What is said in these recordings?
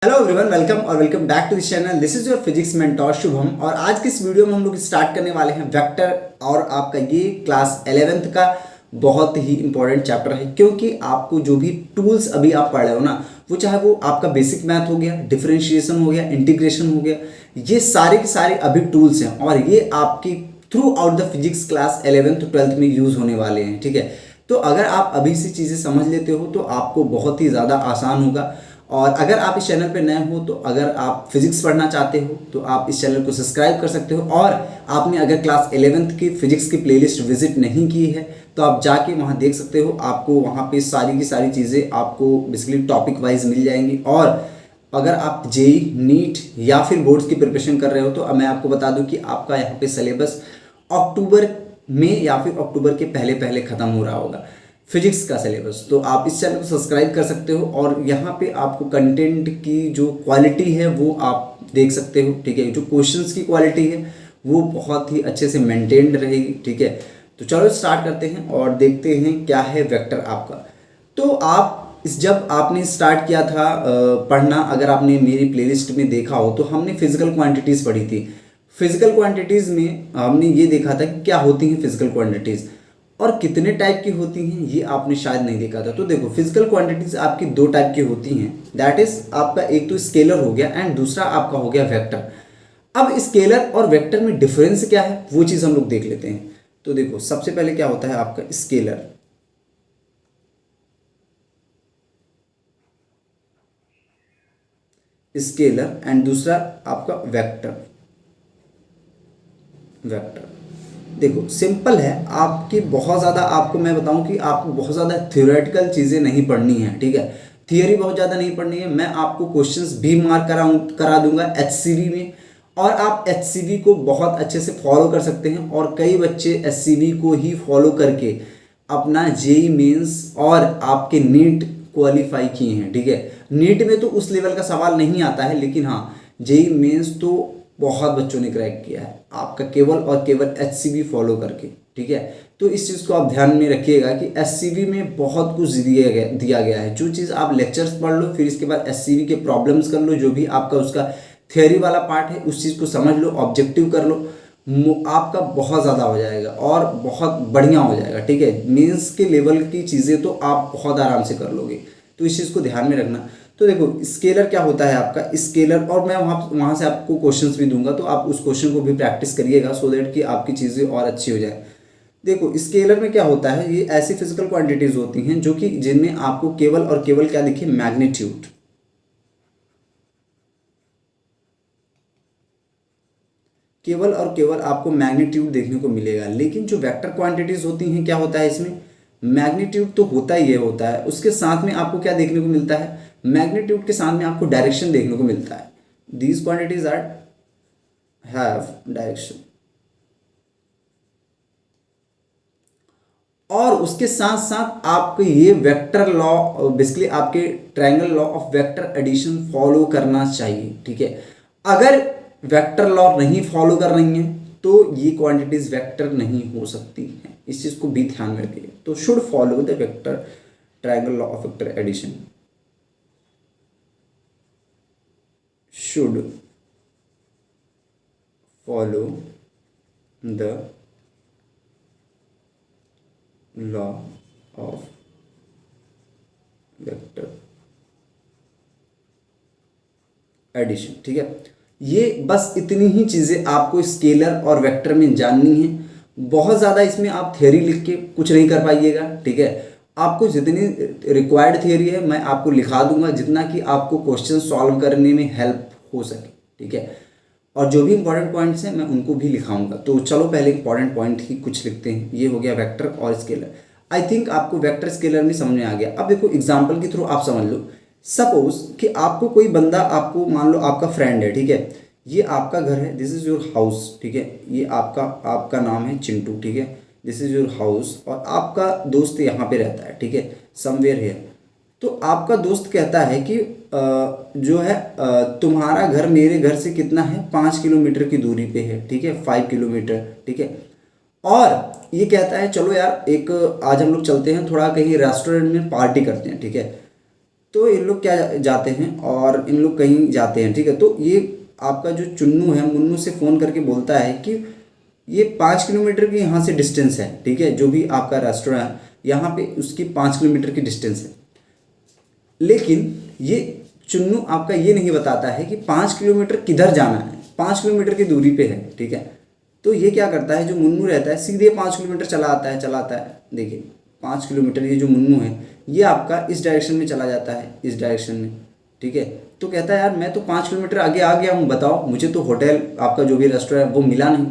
Hello everyone, welcome और welcome back to this channel. This is your physics mentor Shubham और आज की इस वीडियो में हम लोग स्टार्ट करने वाले हैं वेक्टर। और आपका ये क्लास 11th का बहुत ही इंपॉर्टेंट चैप्टर है, क्योंकि आपको जो भी टूल्स अभी आप पढ़ रहे हो ना, वो चाहे वो आपका बेसिक मैथ हो गया, डिफरेंशिएशन हो गया, इंटीग्रेशन हो गया, ये सारे के सारे अभी टूल्स हैं और ये आपकी through out the physics class 11th 12th में यूज़ होने वाले हैं। ठीक है, तो अगर आप अभी से चीज़ें समझ लेते हो तो आपको बहुत ही ज़्यादा आसान होगा। और अगर आप इस चैनल पर नए हो तो अगर आप फिजिक्स पढ़ना चाहते हो तो आप इस चैनल को सब्सक्राइब कर सकते हो। और आपने अगर क्लास 11th की फिजिक्स की प्लेलिस्ट विजिट नहीं की है तो आप जाके वहाँ देख सकते हो। आपको वहाँ पे सारी की सारी चीज़ें आपको बेसिकली टॉपिक वाइज मिल जाएंगी। और अगर आप जेई, नीट या फिर बोर्ड्स की प्रिपरेशन कर रहे हो तो मैं आपको बता दूं कि आपका यहाँ पे सिलेबस अक्टूबर में या फिर अक्टूबर के पहले पहले ख़त्म हो रहा होगा फिजिक्स का सिलेबस। तो आप इस चैनल को सब्सक्राइब कर सकते हो और यहाँ पे आपको कंटेंट की जो क्वालिटी है वो आप देख सकते हो। ठीक है, जो क्वेश्चंस की क्वालिटी है वो बहुत ही अच्छे से मेंटेन्ड रहेगी। ठीक है, तो चलो स्टार्ट करते हैं और देखते हैं क्या है वेक्टर आपका। तो आप जब आपने स्टार्ट किया था पढ़ना, अगर आपने मेरी प्लेलिस्ट में देखा हो तो हमने फिजिकल क्वांटिटीज़ पढ़ी थी। फिजिकल क्वांटिटीज़ में हमने ये देखा था कि क्या होती हैं फिजिकल क्वांटिटीज़ और कितने टाइप की होती हैं, ये आपने शायद नहीं देखा था। तो देखो, फिजिकल क्वांटिटीज आपकी दो टाइप की होती हैं, दैट इज आपका एक तो स्केलर हो गया एंड दूसरा आपका हो गया वेक्टर। अब स्केलर और वेक्टर में डिफरेंस क्या है वो चीज़ हम लोग देख लेते हैं। तो देखो, सबसे पहले क्या होता है आपका स्केलर। स्केलर एंड दूसरा आपका वेक्टर। वेक्टर देखो सिंपल है, आपकी बहुत ज़्यादा, आपको मैं बताऊं कि आपको बहुत ज़्यादा थ्योरेटिकल चीज़ें नहीं पढ़नी है। ठीक है, थियरी बहुत ज़्यादा नहीं पढ़नी है। मैं आपको क्वेश्चंस भी मार्क करा दूंगा एचसीवी में, और आप एचसीवी को बहुत अच्छे से फॉलो कर सकते हैं। और कई बच्चे एचसीवी को ही फॉलो करके अपना जेई मेंस और आपके नीट क्वालिफाई किए हैं। ठीक है, नीट में तो उस लेवल का सवाल नहीं आता है, लेकिन हाँ जेई मेंस तो बहुत बच्चों ने क्रैक किया है आपका केवल और केवल एचसीवी फॉलो करके। ठीक है, तो इस चीज़ को आप ध्यान में रखिएगा कि एचसीवी में बहुत कुछ दिया गया है। जो चीज़ आप लेक्चर्स पढ़ लो, फिर इसके बाद एचसीवी के प्रॉब्लम्स कर लो, जो भी आपका उसका थ्योरी वाला पार्ट है उस चीज़ को समझ लो, ऑब्जेक्टिव कर लो, आपका बहुत ज़्यादा हो जाएगा और बहुत बढ़िया हो जाएगा। ठीक है, मेंस के लेवल की चीज़ें तो आप बहुत आराम से कर लोगे, तो इस चीज़ को ध्यान में रखना। तो देखो, स्केलर क्या होता है आपका स्केलर, और मैं वहाँ से आपको क्वेश्चंस भी दूंगा, तो आप उस क्वेश्चन को भी प्रैक्टिस करिएगा सो दैट कि आपकी चीज़ें और अच्छी हो जाए। देखो, स्केलर में क्या होता है, ये ऐसी फिजिकल क्वांटिटीज होती हैं जो कि जिनमें आपको केवल और केवल क्या दिखे, मैग्नीट्यूड। केवल और केवल आपको मैग्नीट्यूड देखने को मिलेगा। लेकिन जो वेक्टर क्वांटिटीज होती हैं, क्या होता है इसमें, मैग्नीट्यूड तो होता ही होता है, उसके साथ में आपको क्या देखने को मिलता है, मैग्नीट्यूड के साथ में आपको डायरेक्शन देखने को मिलता है। These quantities are have direction. और उसके साथ साथ आपको ये वेक्टर लॉ, बेसिकली आपके triangle law of vector addition follow करना चाहिए। ठीक है, अगर वेक्टर लॉ नहीं फॉलो कर रही हैं तो ये क्वांटिटीज वेक्टर नहीं हो सकती हैं, इस चीज को भी ध्यान में रखिए। तो should follow the vector triangle law of vector addition, should follow the law of vector addition. ठीक है, ये बस इतनी ही चीज़ें आपको स्केलर और वेक्टर में जाननी है। बहुत ज़्यादा इसमें आप थ्योरी लिख के कुछ नहीं कर पाइएगा। ठीक है, आपको जितनी रिक्वायर्ड थ्योरी है मैं आपको लिखा दूंगा, जितना कि आपको क्वेश्चन सॉल्व करने में हेल्प हो सके। ठीक है, और जो भी इंपॉर्टेंट पॉइंट्स हैं मैं उनको भी लिखाऊंगा। तो चलो पहले इंपॉर्टेंट पॉइंट ही कुछ लिखते हैं। ये हो गया वेक्टर और स्केलर। आई थिंक आपको वेक्टर स्केलर में समझ में आ गया। अब देखो, एग्जाम्पल के थ्रू आप समझ लो। सपोज कि आपको कोई बंदा, आपको मान लो आपका फ्रेंड है। ठीक है, ये आपका घर है, दिस इज योर हाउस। ठीक है, ये आपका नाम है चिंटू। ठीक है, दिस इज योर हाउस, और आपका दोस्त यहाँ पे रहता है। ठीक है, समवेयर हियर। तो आपका दोस्त कहता है कि जो है तुम्हारा घर मेरे घर से कितना है, 5 किलोमीटर की दूरी पे है। ठीक है, 5 किलोमीटर। ठीक है, और ये कहता है चलो यार, एक आज हम लोग चलते हैं थोड़ा कहीं रेस्टोरेंट में पार्टी करते हैं। ठीक है, तो इन लोग क्या जाते हैं और इन लोग कहीं जाते हैं, ठीक है। तो ये आपका जो चुन्नू है मुन्नू से फ़ोन करके बोलता है कि ये 5 किलोमीटर की यहाँ से डिस्टेंस है, ठीक है, जो भी आपका रेस्टोरेंट है यहाँ पे उसकी 5 किलोमीटर की डिस्टेंस है। लेकिन ये चुन्नू आपका ये नहीं बताता है कि 5 किलोमीटर किधर जाना है, 5 किलोमीटर की दूरी पे है, ठीक है। तो ये क्या करता है, जो मुन्नू रहता है सीधे 5 किलोमीटर चला आता है। देखिए 5 किलोमीटर ये जो मुन्नू है ये आपका इस डायरेक्शन में चला जाता है, इस डायरेक्शन में, ठीक है। तो कहता है यार मैं तो 5 किलोमीटर आगे आ गया हूँ, बताओ मुझे तो होटल आपका जो भी रेस्टोरेंट है वो मिला नहीं।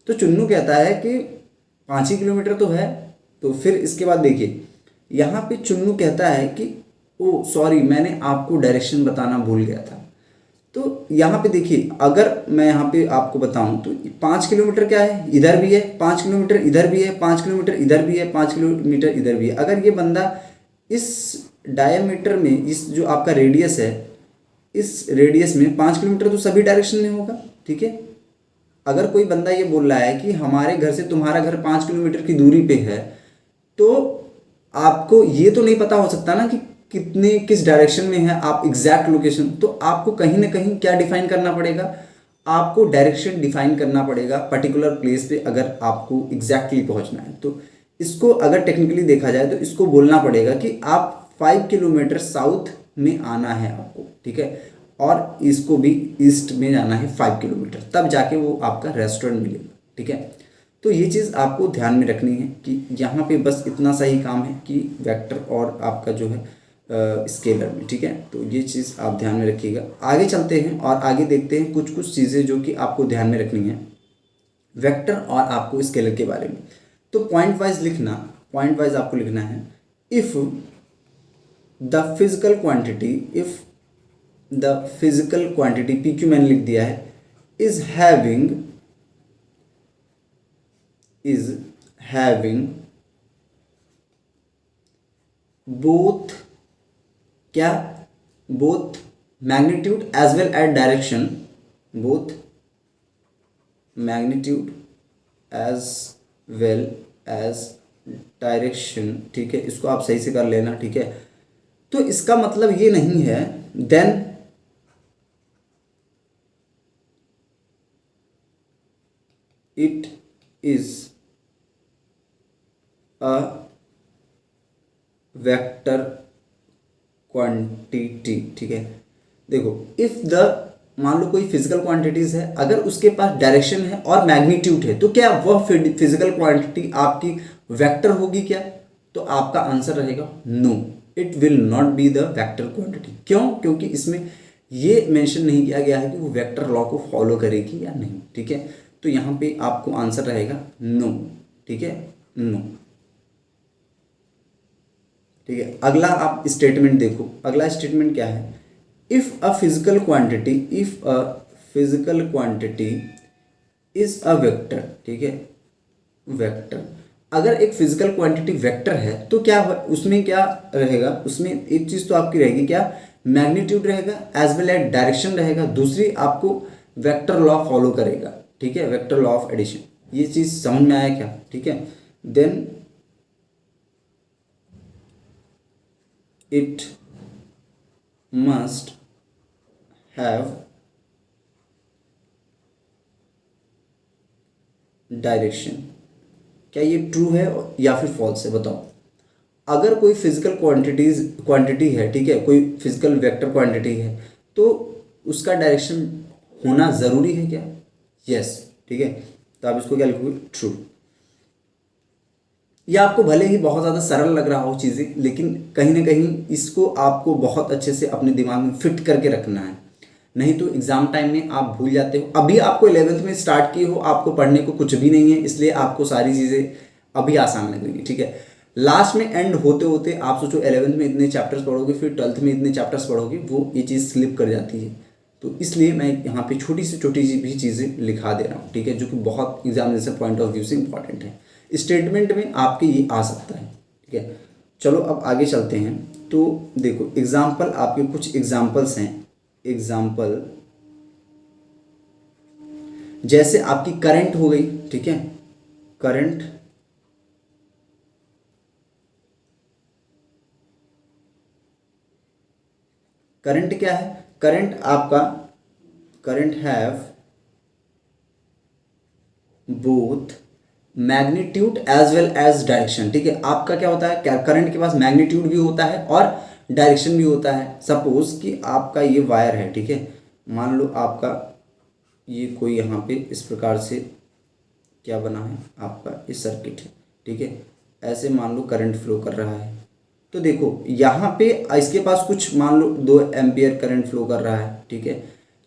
तो चुन्नू कहता है कि 5 ही किलोमीटर तो है। तो फिर इसके बाद देखिए यहाँ पे चुन्नू कहता है कि ओ सॉरी मैंने आपको डायरेक्शन बताना भूल गया था। तो यहाँ पे देखिए अगर मैं यहाँ पे आपको बताऊँ तो 5 किलोमीटर क्या है, इधर भी है 5 किलोमीटर, इधर भी है 5 किलोमीटर, इधर भी है 5 किलोमीटर, इधर भी है। अगर ये बंदा इस डायमीटर में, इस जो आपका रेडियस है, इस रेडियस में 5 किलोमीटर तो सभी डायरेक्शन में होगा, ठीक है। अगर कोई बंदा ये बोल रहा है कि हमारे घर से तुम्हारा घर 5 किलोमीटर की दूरी पे है, तो आपको ये तो नहीं पता हो सकता ना कि कितने किस डायरेक्शन में है आप एग्जैक्ट लोकेशन। तो आपको कहीं ना कहीं क्या डिफाइन करना पड़ेगा, आपको डायरेक्शन डिफाइन करना पड़ेगा पर्टिकुलर प्लेस पे अगर आपको एग्जैक्टली पहुंचना है। तो इसको अगर टेक्निकली देखा जाए तो इसको बोलना पड़ेगा कि आप 5 किलोमीटर साउथ में आना है आपको, ठीक है, और इसको भी ईस्ट में जाना है 5 किलोमीटर, तब जाके वो आपका रेस्टोरेंट मिलेगा, ठीक है। तो ये चीज़ आपको ध्यान में रखनी है कि यहाँ पे बस इतना सा ही काम है कि वेक्टर और आपका जो है स्केलर में, ठीक है। तो ये चीज़ आप ध्यान में रखिएगा। आगे चलते हैं और आगे देखते हैं कुछ कुछ चीज़ें जो कि आपको ध्यान में रखनी है वेक्टर और आपको स्केलर के बारे में। तो पॉइंट वाइज लिखना, पॉइंट वाइज आपको लिखना है, if the physical quantity, if the physical quantity P Q मैंने लिख दिया है, इज हैविंग बोथ क्या, both magnitude as well as direction, both magnitude as well as direction, ठीक है। इसको आप सही से कर लेना, ठीक है। तो इसका मतलब ये नहीं है then it is a vector quantity, ठीक है। देखो इफ द, मान लो कोई फिजिकल क्वांटिटीज है, अगर उसके पास डायरेक्शन है और मैग्नीट्यूड है, तो क्या वह फिजिकल क्वांटिटी आपकी वेक्टर होगी क्या? तो आपका आंसर रहेगा no, it will not be the vector quantity. क्यों? क्योंकि इसमें ये मेंशन नहीं किया गया है कि वो वेक्टर लॉ को फॉलो करेगी या नहीं, ठीक है। तो यहाँ पे आपको आंसर रहेगा नो, ठीक है, नो, ठीक है। अगला आप स्टेटमेंट देखो, अगला स्टेटमेंट क्या है, if a physical quantity, if a physical quantity is a vector, ठीक है, वेक्टर। अगर एक फिजिकल क्वांटिटी वेक्टर है तो क्या उसमें क्या रहेगा, उसमें एक चीज तो आपकी रहेगी क्या, मैग्नीट्यूड रहेगा एज वेल एज डायरेक्शन रहेगा, दूसरी आपको वेक्टर लॉ फॉलो करेगा, ठीक है, वेक्टर लॉ ऑफ एडिशन। ये चीज समझ में आया क्या? ठीक है, then it must have direction. क्या ये ट्रू है या फिर फॉल्स है, बताओ। अगर कोई फिजिकल क्वांटिटी है, ठीक है, कोई फिजिकल वेक्टर क्वांटिटी है, तो उसका डायरेक्शन होना ज़रूरी है क्या? यस, ठीक है। तो आप इसको क्या लिखोगे? ट्रू। यह आपको भले ही बहुत ज़्यादा सरल लग रहा हो चीज़ें, लेकिन कहीं ना कहीं इसको आपको बहुत अच्छे से अपने दिमाग में फिट करके रखना है, नहीं तो एग्ज़ाम टाइम में आप भूल जाते हो। अभी आपको 11th में स्टार्ट की हो, आपको पढ़ने को कुछ भी नहीं है, इसलिए आपको सारी चीज़ें अभी आसान लगेंगी, ठीक है। लास्ट में एंड होते होते आप सोचो 11th में इतने चैप्टर्स पढ़ोगे, फिर 12th में इतने चैप्टर्स पढ़ोगे, वो ये चीज़ स्लिप कर जाती है। तो इसलिए मैं यहाँ पे छोटी से छोटी भी चीज़ें लिखा दे रहा हूँ, ठीक है, जो कि बहुत एग्जामिनेशन पॉइंट ऑफ व्यू से इंपॉर्टेंट है। स्टेटमेंट में आपके ये आ सकता है, ठीक है। चलो अब आगे चलते हैं। तो देखो एग्जाम्पल, आपके कुछ एग्जाम्पल्स हैं। एग्जाम्पल जैसे आपकी करंट हो गई, ठीक है, करंट, करंट क्या है, करंट आपका, current have both magnitude as well as direction. ठीक है, आपका क्या होता है, करंट के पास मैग्नीट्यूड भी होता है और डायरेक्शन भी होता है। सपोज कि आपका ये वायर है, ठीक है, मान लो आपका ये कोई यहाँ पे इस प्रकार से क्या बना है, आपका इस सर्किट है, ठीक है, ऐसे मान लो करंट फ्लो कर रहा है। तो देखो यहाँ पे इसके पास कुछ मान लो 2 एम्पियर करंट फ्लो कर रहा है, ठीक है,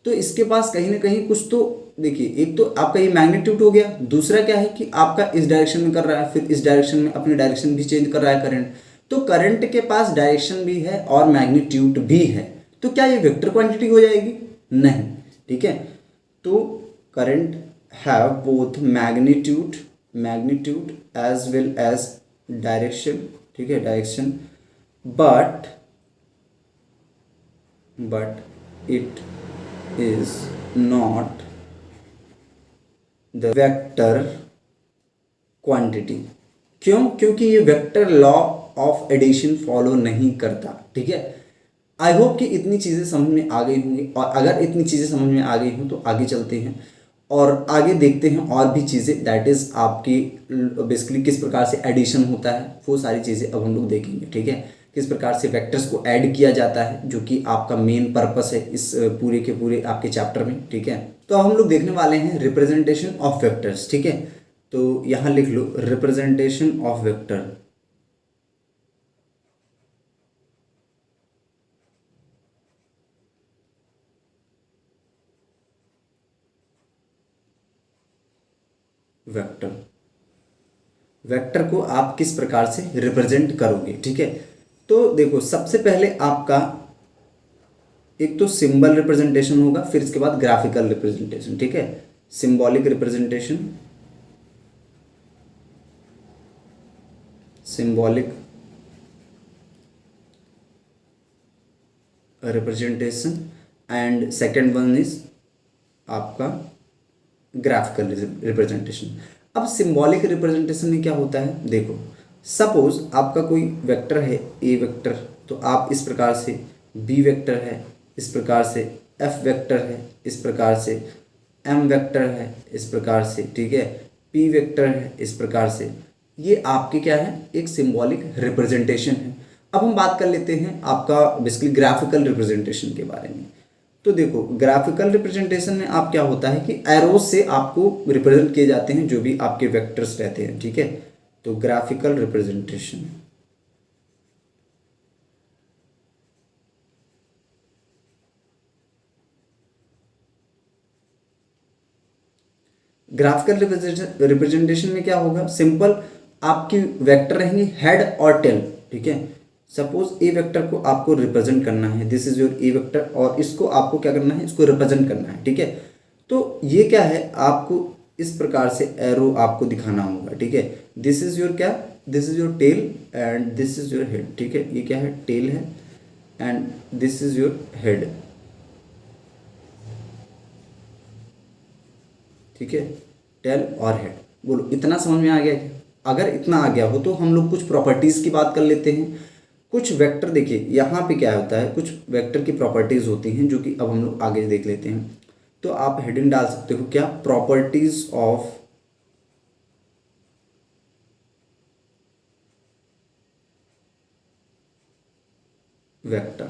तो इसके पास कहीं ना कहीं कुछ तो, देखिए एक तो आपका ये मैग्नीट्यूड हो गया, दूसरा क्या है कि आपका इस डायरेक्शन में कर रहा है, फिर इस डायरेक्शन में अपनी डायरेक्शन भी चेंज कर रहा है करंट। तो करंट के पास डायरेक्शन भी है और मैग्नीट्यूड भी है, तो क्या ये वेक्टर क्वांटिटी हो जाएगी? नहीं। ठीक है, तो current have both magnitude as well as direction. ठीक है, direction, but it is not the vector quantity. क्यों? क्योंकि ये vector law of addition follow नहीं करता। ठीक है, आई होप कि इतनी चीज़ें समझ में आ गई होंगी, और अगर इतनी चीज़ें समझ में आ गई हों तो आगे चलते हैं और आगे देखते हैं और भी चीज़ें, दैट इज़ आपकी बेसिकली किस प्रकार से एडिशन होता है, वो सारी चीज़ें अब हम लोग देखेंगे। ठीक है, किस प्रकार से वेक्टर्स को ऐड किया जाता है, जो कि आपका मेन पर्पस है इस पूरे के पूरे आपके चैप्टर में। ठीक है, तो हम लोग देखने वाले हैं रिप्रेजेंटेशन ऑफ वेक्टर्स। ठीक है, तो यहाँ लिख लो representation of vector. Vector, vector को आप किस प्रकार से रिप्रेजेंट करोगे। ठीक है, तो देखो सबसे पहले आपका एक तो सिंबल रिप्रेजेंटेशन होगा, फिर इसके बाद ग्राफिकल रिप्रेजेंटेशन। ठीक है, symbolic representation, symbolic representation, and second one is आपका ग्राफिकल रिप्रेजेंटेशन। अब सिंबॉलिक रिप्रेजेंटेशन में क्या होता है, देखो सपोज आपका कोई वेक्टर है, ए वेक्टर, तो आप इस प्रकार से, बी वेक्टर है इस प्रकार से, एफ वेक्टर है इस प्रकार से, एम वेक्टर है इस प्रकार से, ठीक है, पी वेक्टर है इस प्रकार से। ये आपके क्या है, एक सिंबॉलिक रिप्रेजेंटेशन है। अब हम बात कर लेते हैं आपका बेसिकली ग्राफिकल रिप्रेजेंटेशन के बारे में। तो देखो ग्राफिकल रिप्रेजेंटेशन में आप क्या होता है कि एरोज से आपको रिप्रेजेंट किए जाते हैं जो भी आपके वेक्टर्स रहते हैं। ठीक है, तो ग्राफिकल रिप्रेजेंटेशन, ग्राफिकल रिप्रेजेंटेशन में क्या होगा, सिंपल आपकी वेक्टर रहेंगे हेड और टेल। ठीक है, सपोज ए वेक्टर को आपको रिप्रेजेंट करना है, this is your A vector, और इसको आपको क्या करना है, इसको रिप्रेजेंट करना है। ठीक है, तो ये क्या है, आपको इस प्रकार से एरो आपको दिखाना होगा। ठीक है, दिस इज योर क्या, this is your tail and this is your head. ठीक है, ये क्या है, टेल है and this is your head. ठीक है, टेल और हेड। बोलो इतना समझ में आ गया क्या? अगर इतना आ गया हो तो हम लोग कुछ प्रॉपर्टीज़ की बात कर लेते हैं। कुछ वेक्टर, देखिए यहाँ पे क्या होता है, कुछ वेक्टर की प्रॉपर्टीज़ होती हैं जो कि अब हम लोग आगे देख लेते हैं। तो आप हेडिंग डाल सकते हो क्या, प्रॉपर्टीज ऑफ वेक्टर,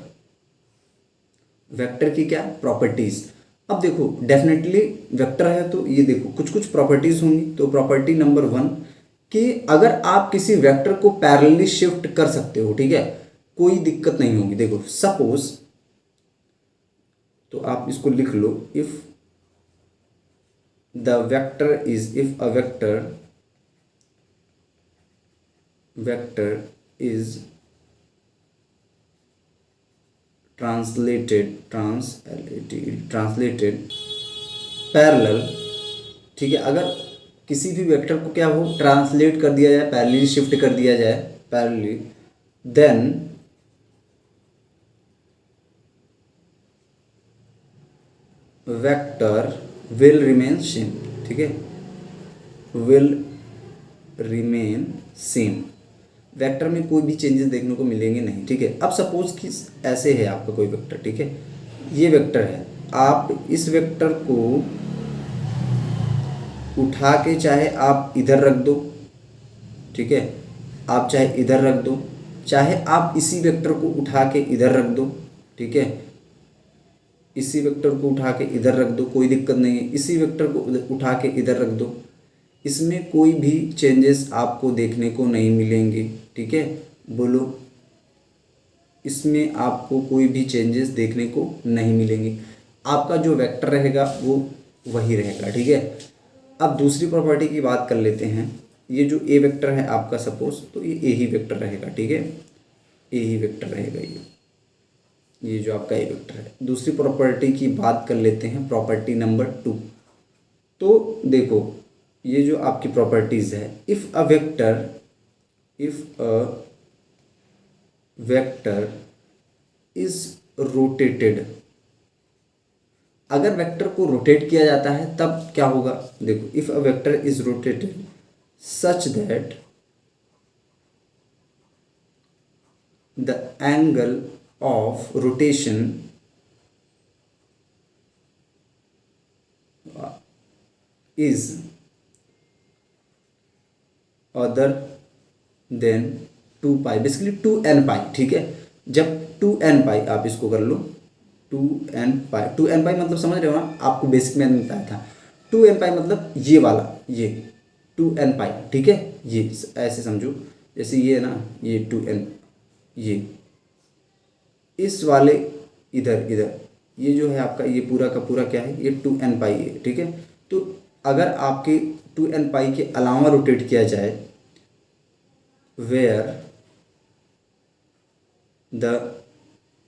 वेक्टर की क्या प्रॉपर्टीज। अब देखो डेफिनेटली वेक्टर है तो ये देखो कुछ कुछ प्रॉपर्टीज होंगी। तो प्रॉपर्टी नंबर 1 कि अगर आप किसी वेक्टर को पैरेलली शिफ्ट कर सकते हो, ठीक है, कोई दिक्कत नहीं होगी। देखो सपोज, तो आप इसको लिख लो, if the vector is, if a vector is translated parallel. ठीक है, अगर किसी भी वेक्टर को क्या हो, ट्रांसलेट कर दिया जाए, पैरेलली शिफ्ट कर दिया जाए, parallelly, then vector will remain same. ठीक है, विल रिमेन सेम, वेक्टर में कोई भी चेंजेस देखने को मिलेंगे नहीं, ठीक है। अब सपोज कि ऐसे है आपका कोई वेक्टर, ठीक है, ये वेक्टर है, आप इस वेक्टर को उठा के चाहे आप इधर रख दो, ठीक है, आप चाहे इधर रख दो, चाहे आप इसी वेक्टर को उठा के इधर रख दो, ठीक है, इसी वेक्टर को उठा के इधर रख दो, कोई दिक्कत नहीं है, इसी वेक्टर को उठा के इधर रख दो, इसमें कोई भी चेंजेस आपको देखने को नहीं मिलेंगे, ठीक है, बोलो, इसमें आपको कोई भी चेंजेस देखने को नहीं मिलेंगे, आपका जो वेक्टर रहेगा वो वही रहेगा, ठीक है। अब दूसरी प्रॉपर्टी की बात कर लेते हैं। ये जो ए वेक्टर है आपका सपोज, तो ये ए ही वेक्टर रहेगा, ठीक है, ए ही वेक्टर रहेगा ये जो आपका ए वेक्टर है। दूसरी प्रॉपर्टी की बात कर लेते हैं, प्रॉपर्टी नंबर 2। तो देखो ये जो आपकी प्रॉपर्टीज़ है, if a vector is rotated, अगर वेक्टर को रोटेट किया जाता है तब क्या होगा, देखो, if a vector is rotated such that the angle of rotation is other than 2 pi, basically 2n पाई, ठीक है। जब 2n पाई आप इसको कर लो, 2n पाई, 2n पाई मतलब समझ रहे हो ना, आपको बेसिक में बताया था। 2n पाई मतलब ये वाला, ये 2n पाई, ठीक है, ये ऐसे समझो, जैसे ये है ना, ये 2n, ये इस वाले इधर ये जो है आपका, ये पूरा का पूरा क्या है, ये 2n पाई है, ठीक है। तो अगर आपके 2n पाई के अलावा रोटेट किया जाए, वेयर द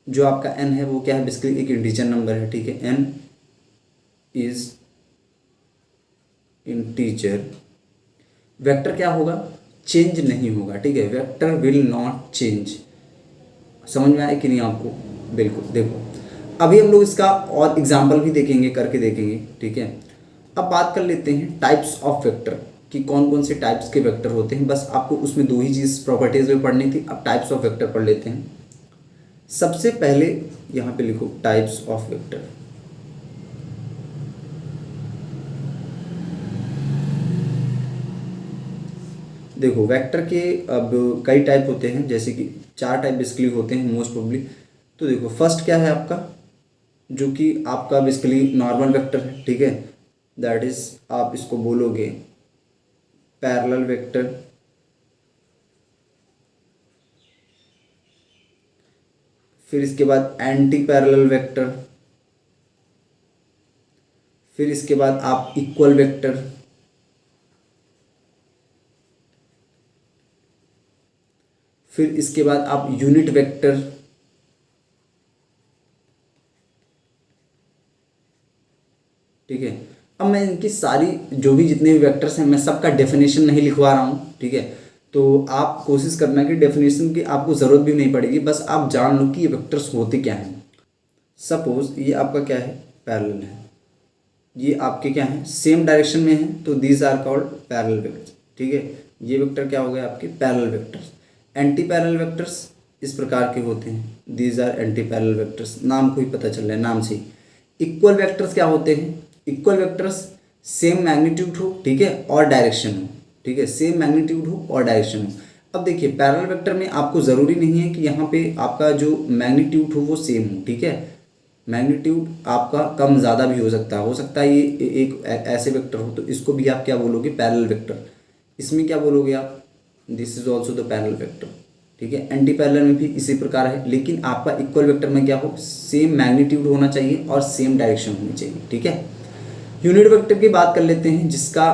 जो आपका n है वो क्या है, बेसिकली एक इंटीजर नंबर है, ठीक है, n इज इंटीजर, वेक्टर क्या होगा, चेंज नहीं होगा, ठीक है, वेक्टर विल नॉट चेंज। समझ में आया कि नहीं आपको, बिल्कुल। देखो अभी हम लोग इसका और एग्जाम्पल भी देखेंगे, करके देखेंगे, ठीक है। अब बात कर लेते हैं टाइप्स ऑफ वेक्टर कि कौन कौन से टाइप्स के वेक्टर होते हैं। बस आपको उसमें 2 ही चीज़ प्रॉपर्टीज में पढ़नी थी। अब टाइप्स ऑफ वेक्टर पढ़ लेते हैं। सबसे पहले यहाँ पे लिखो टाइप्स ऑफ वेक्टर। देखो वेक्टर के अब कई टाइप होते हैं, जैसे कि 4 टाइप बेसिकली होते हैं मोस्ट प्रोबेबली। तो देखो फर्स्ट क्या है आपका, जो कि आपका बेसिकली नॉर्मल वेक्टर है, ठीक है, दैट इज आप इसको बोलोगे पैरेलल वेक्टर। फिर इसके बाद एंटी पैरेलल वेक्टर, फिर इसके बाद आप इक्वल वेक्टर, फिर इसके बाद आप यूनिट वेक्टर, ठीक है। अब मैं इनकी सारी जो भी जितने भी वेक्टर्स हैं मैं सबका डेफिनेशन नहीं लिखवा रहा हूँ, ठीक है। तो आप कोशिश करना कि डेफिनेशन की आपको ज़रूरत भी नहीं पड़ेगी, बस आप जान लो कि ये वेक्टर्स होते क्या हैं। सपोज ये आपका क्या है, पैरेलल है, ये आपके क्या हैं, सेम डायरेक्शन में है, तो these are called parallel vectors, ठीक है। ये वेक्टर क्या हो गए आपके parallel vectors. Anti parallel vectors इस प्रकार के होते हैं, these are anti parallel vectors, नाम को ही पता चल रहा है नाम से ही। इक्वल वेक्टर्स क्या होते हैं, इक्वल वेक्टर्स सेम मैग्नीट्यूड हो, ठीक है, और डायरेक्शन हो, ठीक है, सेम मैग्नीट्यूड हो और डायरेक्शन हो। अब देखिए पैरेलल वेक्टर में आपको ज़रूरी नहीं है कि यहाँ पे आपका जो मैग्नीट्यूड हो वो सेम हो, ठीक है, मैग्नीट्यूड आपका कम ज़्यादा भी हो सकता है ये एक ऐसे वेक्टर हो, तो इसको भी आप क्या बोलोगे, पैरेलल वेक्टर। इसमें क्या बोलोगे आप, this is also the parallel vector, ठीक है। एंटी पैरेलल में भी इसी प्रकार है, लेकिन आपका इक्वल वेक्टर में क्या हो, सेम मैग्नीट्यूड होना चाहिए और सेम डायरेक्शन होनी चाहिए, ठीक है। यूनिट वेक्टर की बात कर लेते हैं, जिसका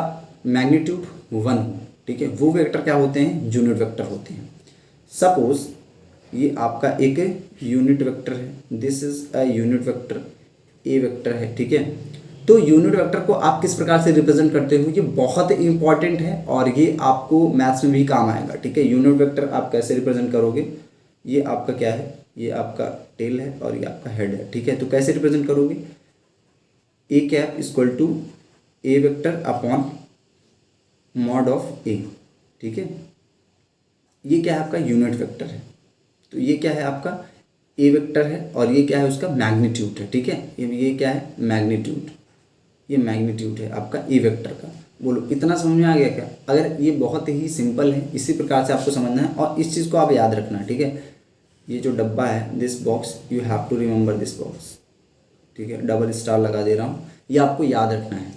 मैग्नीट्यूड 1 हो, ठीक है, वो वेक्टर क्या होते हैं, यूनिट वेक्टर होते हैं। सपोज ये आपका एक यूनिट वेक्टर है, this is a unit vector, A vector है, ठीक है। तो यूनिट वेक्टर को आप किस प्रकार से रिप्रेजेंट करते हो, ये बहुत इंपॉर्टेंट है और ये आपको मैथ्स में भी काम आएगा, ठीक है। यूनिट वेक्टर आप कैसे रिप्रेजेंट करोगे, ये आपका क्या है, ये आपका टेल है और ये आपका हेड है, ठीक है। तो कैसे रिप्रेजेंट करोगे, a cap equal to a vector upon mod of a, ठीक है। ये क्या है आपका यूनिट वेक्टर है, तो ये क्या है आपका ए वेक्टर है और ये क्या है उसका मैग्नीट्यूड है, ठीक है। ये क्या है मैग्नीट्यूड, ये मैग्नीट्यूड है आपका ए वेक्टर का। बोलो इतना समझ में आ गया क्या? अगर ये बहुत ही सिंपल है, इसी प्रकार से आपको समझना है और इस चीज़ को आप याद रखना, ठीक है। ये जो डब्बा है, this box, you have to remember this box, ठीक है। डबल स्टार लगा दे रहा हूँ, ये आपको याद रखना है।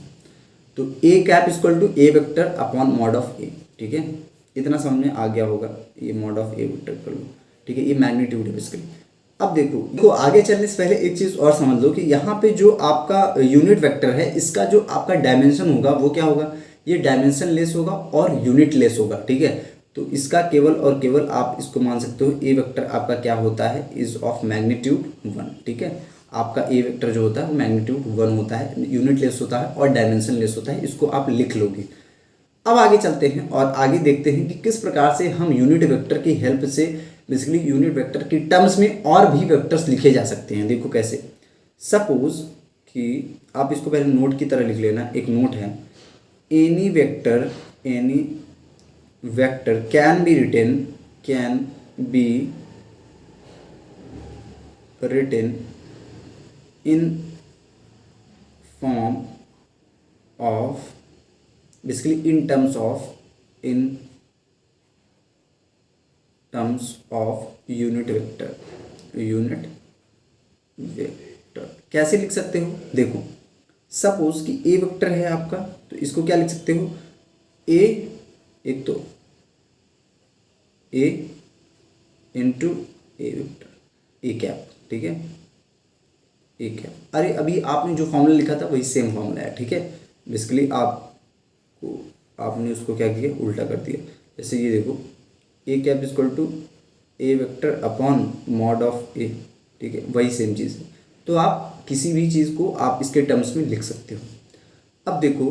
तो a cap equal to a vector upon mod of a, ठीक है। इतना समझ में आ गया होगा, ये मॉड ऑफ ए वेक्टर कर लो, ठीक है। ये मैग्नीट्यूड है बेसिकली। अब देखो आगे चलने से पहले एक चीज़ और समझ लो कि यहाँ पे जो आपका यूनिट वेक्टर है, इसका जो आपका डायमेंशन होगा वो क्या होगा, ये डायमेंशन लेस होगा और यूनिट लेस होगा, ठीक है। तो इसका केवल और केवल आप इसको मान सकते हो ए वेक्टर आपका क्या होता है, इज ऑफ मैग्नीट्यूड 1, ठीक है। आपका ए वेक्टर जो होता है वो मैग्नीट्यूड 1 होता है, यूनिट लेस होता है और डायमेंशन लेस होता है, इसको आप लिख लोगे। अब आगे चलते हैं और आगे देखते हैं कि किस प्रकार से हम यूनिट वेक्टर की हेल्प से बेसिकली यूनिट वेक्टर की टर्म्स में और भी वेक्टर्स लिखे जा सकते हैं। देखो कैसे, सपोज कि आप इसको पहले नोट की तरह लिख लेना, एक नोट है, any vector can be written in form of basically in terms of unit vector कैसे लिख सकते हो? देखो सपोज कि ए वेक्टर है आपका, तो इसको क्या लिख सकते हो, ए, एक तो a into a vector a cap, ठीक है, ए कैप। अरे अभी आपने जो फॉर्मूला लिखा था वही सेम फॉर्मूला है, ठीक है। बेसिकली आपने उसको क्या किया, उल्टा कर दिया। जैसे ये देखो, a cap equal to a vector upon mod of a, ठीक है, वही सेम चीज़ है। तो आप किसी भी चीज़ को आप इसके टर्म्स में लिख सकते हो। अब देखो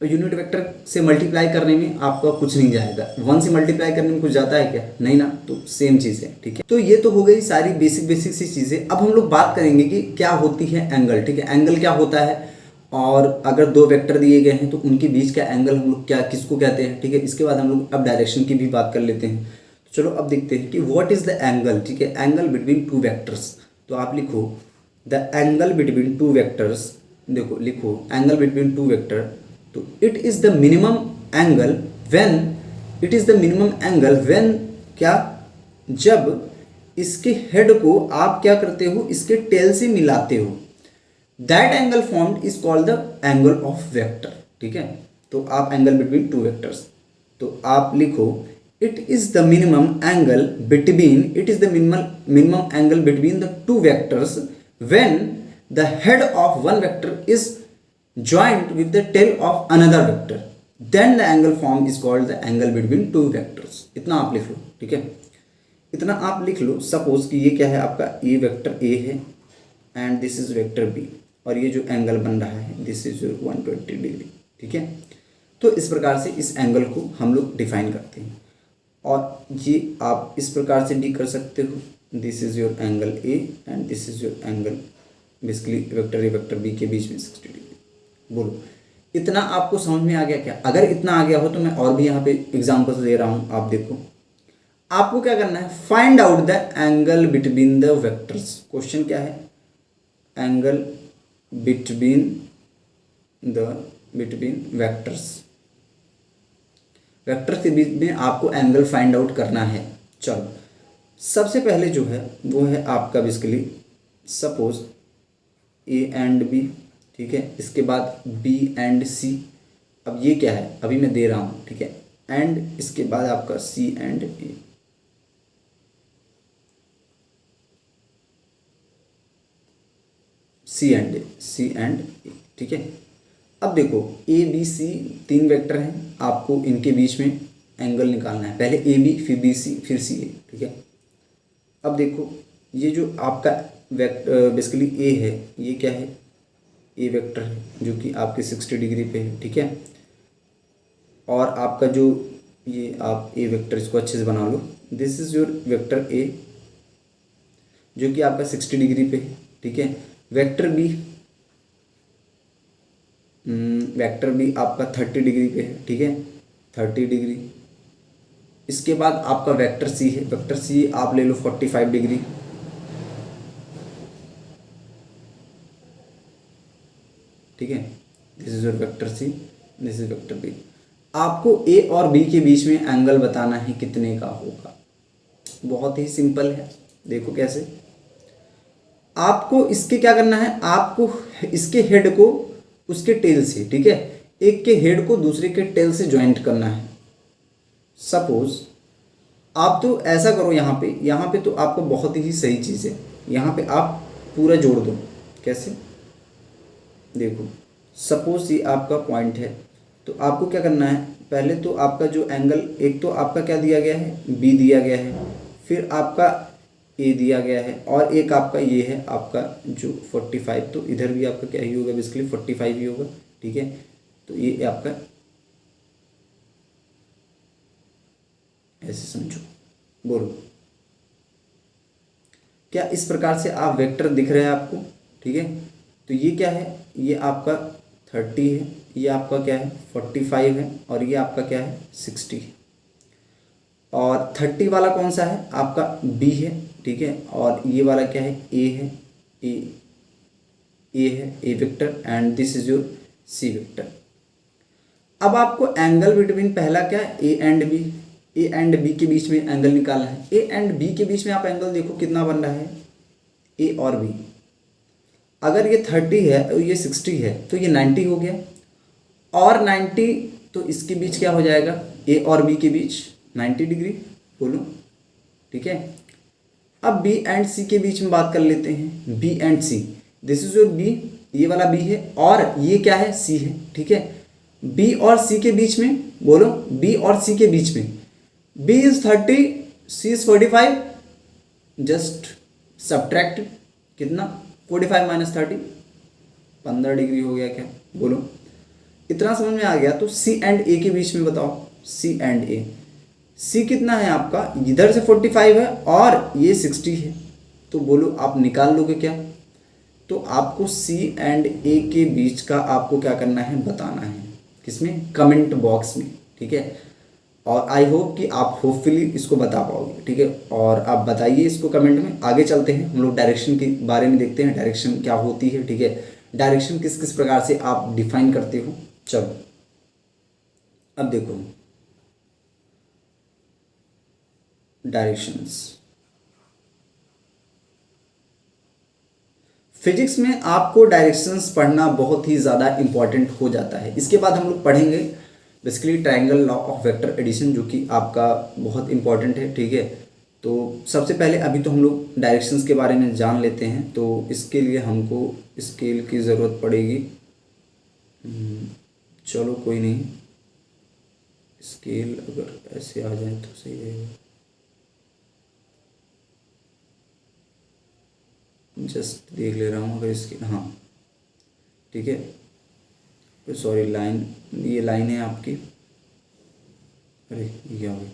यूनिट वेक्टर से मल्टीप्लाई करने में आपका कुछ नहीं जाएगा, 1 से मल्टीप्लाई करने में कुछ जाता है क्या, नहीं ना, तो सेम चीज़ है, ठीक है। तो ये तो हो गई सारी बेसिक सी चीज़ें। अब हम लोग बात करेंगे कि क्या होती है एंगल, ठीक है। एंगल क्या होता है, और अगर दो वेक्टर दिए गए हैं तो उनके बीच का एंगल हम लोग क्या किसको कहते हैं, ठीक है। इसके बाद हम लोग अब डायरेक्शन की भी बात कर लेते हैं। तो चलो अब देखते हैं कि व्हाट इज द एंगल, ठीक है, एंगल बिटवीन टू वेक्टर्स। तो आप लिखो the angle between two vectors, देखो लिखो एंगल बिटवीन टू वेक्टर, तो it is the minimum angle when क्या, जब इसके हेड को आप क्या करते हो, इसके टेल से मिलाते हो। That angle formed is called the angle of vector, ठीक है। तो आप एंगल बिटवीन टू वेक्टर्स, तो आप लिखो it is the minimum angle between the two vectors when the head of one vector is joint with the tail of another vector, then the angle form is called the angle between two vectors. इतना आप लिख लो, ठीक है, इतना आप लिख लो। Suppose कि ये क्या है आपका, ये वेक्टर ए है and this is vector B, और ये जो एंगल बन रहा है दिस इज योर 120 डिग्री, ठीक है। तो इस प्रकार से इस एंगल को हम लोग डिफाइन करते हैं, और ये आप इस प्रकार से डी कर सकते हो, this is your angle A and this is your angle basically vector A vector B के बीच में 60 डिग्री। बोलो इतना आपको समझ में आ गया क्या? अगर इतना आ गया हो तो मैं और भी यहाँ पे एग्जाम्पल्स दे रहा हूँ, आप देखो। आपको क्या करना है, find out the angle between the vectors. Question क्या है, एंगल बिटवीन वेक्टर्स, वेक्टर के बीच में आपको एंगल फाइंड आउट करना है। चलो सबसे पहले जो है वो है आपका basically suppose A and B, ठीक है, इसके बाद बी एंड सी। अब ये क्या है, अभी मैं दे रहा हूँ, ठीक है, एंड इसके बाद आपका सी एंड ए, सी एंड ए, ठीक है। अब देखो ए बी सी 3 वेक्टर हैं, आपको इनके बीच में एंगल निकालना है। पहले ए बी फिर बी सी फिर सी ए, ठीक है। अब देखो ये जो आपका बेसिकली ए है, ये क्या है, ए वेक्टर है जो कि आपके 60 डिग्री पे है, ठीक है। और आपका जो ये आप ए वेक्टर, इसको अच्छे से बना लो, this is your vector a जो कि आपका 60 डिग्री पे है, ठीक है। वेक्टर बी आपका 30 डिग्री पे है, ठीक है, 30 डिग्री। इसके बाद आपका वेक्टर सी है, वेक्टर सी आप ले लो 45 डिग्री, ठीक है। This is your vector C, this is vector B. आपको ए और बी के बीच में एंगल बताना है कितने का होगा। बहुत ही सिंपल है, देखो कैसे। आपको इसके क्या करना है, आपको इसके हेड को उसके टेल से, ठीक है, एक के हेड को दूसरे के टेल से ज्वाइंट करना है। सपोज आप तो ऐसा करो, यहाँ पे तो आपको बहुत ही सही चीज़ है, यहाँ पे आप पूरा जोड़ दो। कैसे, देखो सपोज ये आपका पॉइंट है, तो आपको क्या करना है, पहले तो आपका जो एंगल, एक तो आपका क्या दिया गया है, बी दिया गया है, फिर आपका ए दिया गया है, और एक आपका ये है आपका जो 45, तो इधर भी आपका क्या ही होगा, बेसिकली 45 ही होगा, ठीक है। तो ये आपका ऐसे समझो, बोलो क्या इस प्रकार से आप वेक्टर दिख रहे हैं आपको, ठीक है। तो ये क्या है, ये आपका 30 है, ये आपका क्या है 45 है, और ये आपका क्या है 60 है। और 30 वाला कौन सा है, आपका बी है, ठीक है। और ये वाला क्या है, ए है, ए है, a vector, and this is your c vector. अब आपको एंगल बिटवीन, पहला क्या है, a and b, a and b के बीच में एंगल निकालना है। ए एंड बी के बीच में आप एंगल देखो कितना बन रहा है, ए और बी। अगर ये 30 है और ये 60 है, तो ये 90 हो गया, और 90 तो इसके बीच क्या हो जाएगा, ए और बी के बीच 90 डिग्री, बोलो, ठीक है। अब बी एंड सी के बीच में बात कर लेते हैं, B and C, this is your B, ये वाला बी है, और ये क्या है, सी है, ठीक है। बी और सी के बीच में, बोलो, बी और सी के बीच में, B is 30, C is 45, just subtract, कितना 45 माइनस 30, 15 डिग्री हो गया क्या, बोलो। इतना समझ में आ गया। तो सी एंड ए के बीच में बताओ, सी एंड ए, सी कितना है आपका, इधर से 45 है और ये 60 है, तो बोलो आप निकाल लोगे क्या। तो आपको सी एंड ए के बीच का आपको क्या करना है, बताना है, किसमें, कमेंट बॉक्स में, ठीक है। और आई होप कि आप होपफुली इसको बता पाओगे, ठीक है। और आप बताइए इसको कमेंट में। आगे चलते हैं, हम लोग डायरेक्शन के बारे में देखते हैं, डायरेक्शन क्या होती है, ठीक है। डायरेक्शन किस किस प्रकार से आप डिफाइन करते हो। चलो अब देखो डायरेक्शंस। फिजिक्स में आपको डायरेक्शंस पढ़ना बहुत ही ज़्यादा इंपॉर्टेंट हो जाता है। इसके बाद हम लोग पढ़ेंगे basically triangle law of vector addition, जो कि आपका बहुत इंपॉर्टेंट है, ठीक है। तो सबसे पहले अभी तो हम लोग डायरेक्शंस के बारे में जान लेते हैं। तो इसके लिए हमको स्केल की ज़रूरत पड़ेगी। चलो कोई नहीं, स्केल अगर ऐसे आ जाए तो सही रहेगा। जस्ट देख ले रहा हूँ अगर इसकी, हाँ ठीक है, सॉरी लाइन, ये लाइन है आपकी, अरे ये क्या हो गया,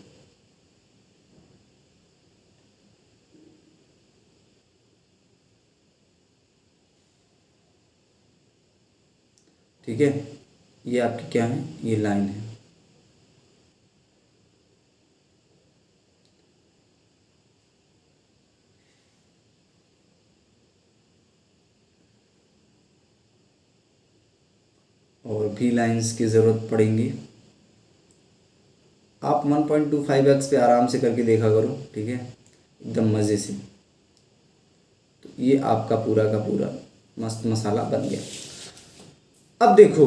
ठीक है। ये आपकी क्या है, ये लाइन है। और भी लाइंस की ज़रूरत पड़ेंगी। आप 1.25x पे आराम से करके देखा करो, ठीक है, एकदम मज़े से। तो ये आपका पूरा का पूरा मस्त मसाला बन गया। अब देखो,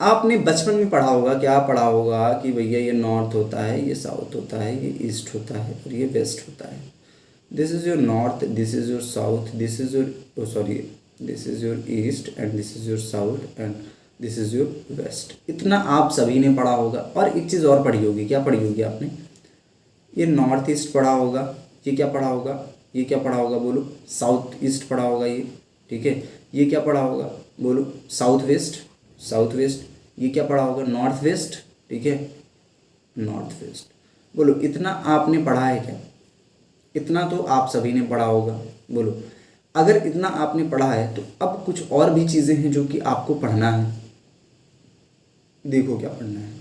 आपने बचपन में पढ़ा होगा, क्या पढ़ा होगा कि भैया ये नॉर्थ होता है, ये साउथ होता है, ये ईस्ट होता है और ये वेस्ट होता है। This is your north, this is your south, this is your sorry this is your east and this is your south and this is your west. इतना आप सभी ने पढ़ा होगा। और एक चीज़ और पढ़ी होगी, क्या पढ़ी होगी आपने, ये नॉर्थ ईस्ट पढ़ा होगा, ये क्या पढ़ा होगा, ये क्या पढ़ा होगा, बोलो, साउथ ईस्ट पढ़ा होगा ये, ठीक है। ये क्या पढ़ा होगा, बोलो, साउथ वेस्ट, साउथ वेस्ट। ये क्या पढ़ा होगा, नॉर्थ वेस्ट, ठीक है, नॉर्थ वेस्ट। बोलो, इतना आपने पढ़ा है क्या, इतना तो आप सभी ने पढ़ा होगा। बोलो, अगर इतना आपने पढ़ा है तो अब कुछ और भी चीज़ें हैं जो कि आपको पढ़ना है। देखो क्या पढ़ना है,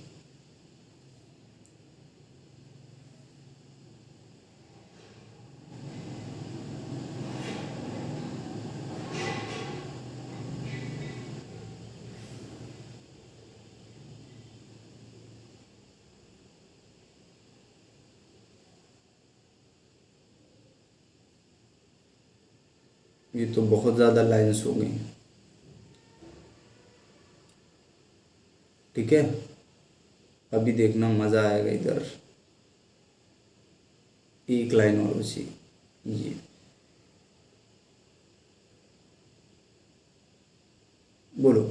ये तो बहुत ज़्यादा लाइन्स हो गई। ठीक है, अभी देखना मज़ा आएगा। इधर एक लाइन और बची, ये बोलो।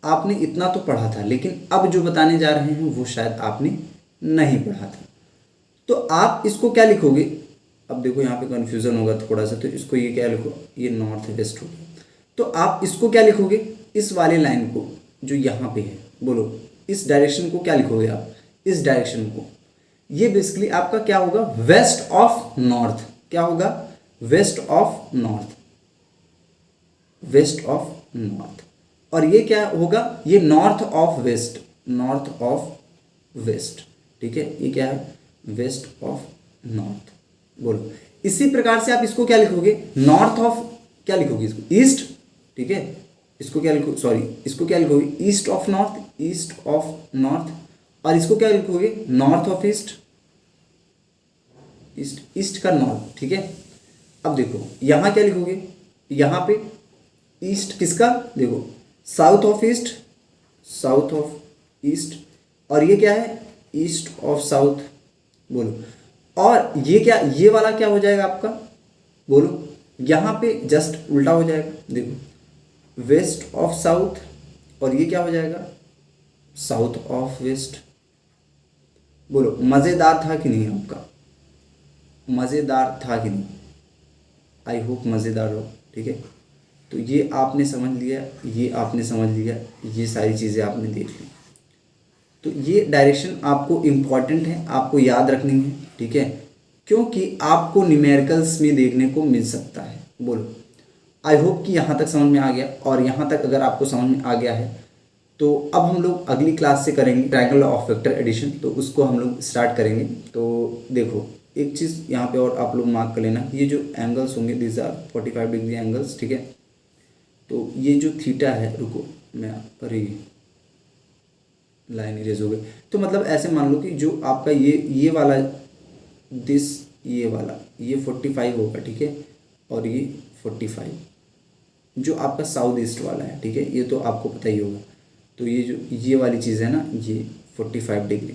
आपने इतना तो पढ़ा था, लेकिन अब जो बताने जा रहे हैं वो शायद आपने नहीं पढ़ा था। तो आप इसको क्या लिखोगे? अब देखो यहाँ पे कन्फ्यूज़न होगा थोड़ा सा, तो इसको ये क्या लिखो, ये नॉर्थ वेस्ट हो गया। तो आप इसको क्या लिखोगे? इस वाले लाइन को जो यहाँ पे है, बोलो इस डायरेक्शन को क्या लिखोगे आप? इस डायरेक्शन को, ये बेसिकली आपका क्या होगा? West of north. क्या होगा? West of north, west of north. और ये क्या होगा? ये north of west, north of west. ठीक है, ये क्या है? West of north. बोलो इसी प्रकार से आप इसको क्या लिखोगे? नॉर्थ ऑफ, क्या लिखोगे इसको? ईस्ट। ठीक है, इसको क्या लिखो, सॉरी इसको क्या लिखोगे? East of north, east of north. और इसको क्या लिखोगे? North of east, east, east का नॉर्थ। ठीक है, अब देखो यहाँ क्या लिखोगे? यहाँ पे ईस्ट किसका? देखो south of east, south of east. और ये क्या है? East of south. बोलो, और ये क्या, ये वाला क्या हो जाएगा आपका? बोलो, यहाँ पे जस्ट उल्टा हो जाएगा। देखो वेस्ट ऑफ साउथ, और ये क्या हो जाएगा? South of west. बोलो मज़ेदार था कि नहीं आपका? मज़ेदार था कि नहीं? आई होप मज़ेदार हो। ठीक है, तो ये आपने समझ लिया, ये आपने समझ लिया, ये सारी चीज़ें आपने देख ली। तो ये डायरेक्शन आपको इम्पॉर्टेंट है, आपको याद रखनी है। ठीक है, क्योंकि आपको न्यूमेरिकल्स में देखने को मिल सकता है। बोलो आई होप कि यहाँ तक समझ में आ गया। और यहाँ तक अगर आपको समझ में आ गया है तो अब हम लोग अगली क्लास से करेंगे ट्रायंगल ऑफ वेक्टर एडिशन, तो उसको हम लोग स्टार्ट करेंगे। तो देखो एक चीज़ यहाँ पे और आप लोग मार्क कर लेना, ये जो एंगल्स होंगे दिस आर 45 डिग्री एंगल्स। ठीक है, तो ये जो थीटा है, रुको मैं, अरे लाइन इरेज हो गई। तो मतलब ऐसे मान लो कि जो आपका ये वाला दिस, ये वाला ये 45 होगा। ठीक है, और ये 45 जो आपका साउथ ईस्ट वाला है। ठीक है, ये तो आपको पता ही होगा। तो ये जो ये वाली चीज़ है ना, ये 45 डिग्री,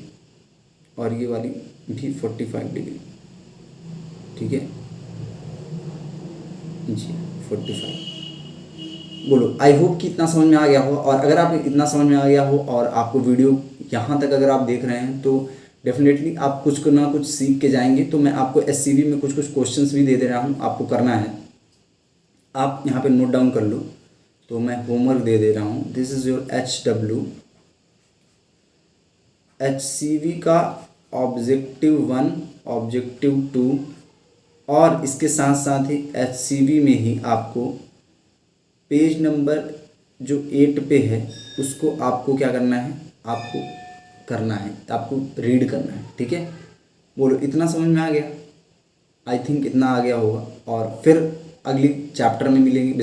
और ये वाली भी 45 डिग्री। ठीक है जी, 45। बोलो आई होप कि इतना समझ में आ गया हो। और अगर आप इतना समझ में आ गया हो और आपको वीडियो यहाँ तक अगर आप देख रहे हैं तो डेफिनेटली आप कुछ ना कुछ सीख के जाएंगे। तो मैं आपको SCV में कुछ क्वेश्चंस भी दे दे रहा हूँ, आपको करना है। आप यहाँ पे नोट डाउन कर लो। तो मैं होमवर्क दे दे रहा हूँ। दिस इज़ योर HCV का ऑब्जेक्टिव 1, ऑब्जेक्टिव 2, और इसके साथ साथ ही HCV में ही आपको पेज नंबर जो 8 पे है उसको आपको क्या करना है? आपको करना है, आपको रीड करना है। ठीक है, बोलो इतना समझ में आ गया? आई थिंक इतना आ गया होगा। और फिर अगली चैप्टर में मिलेंगे।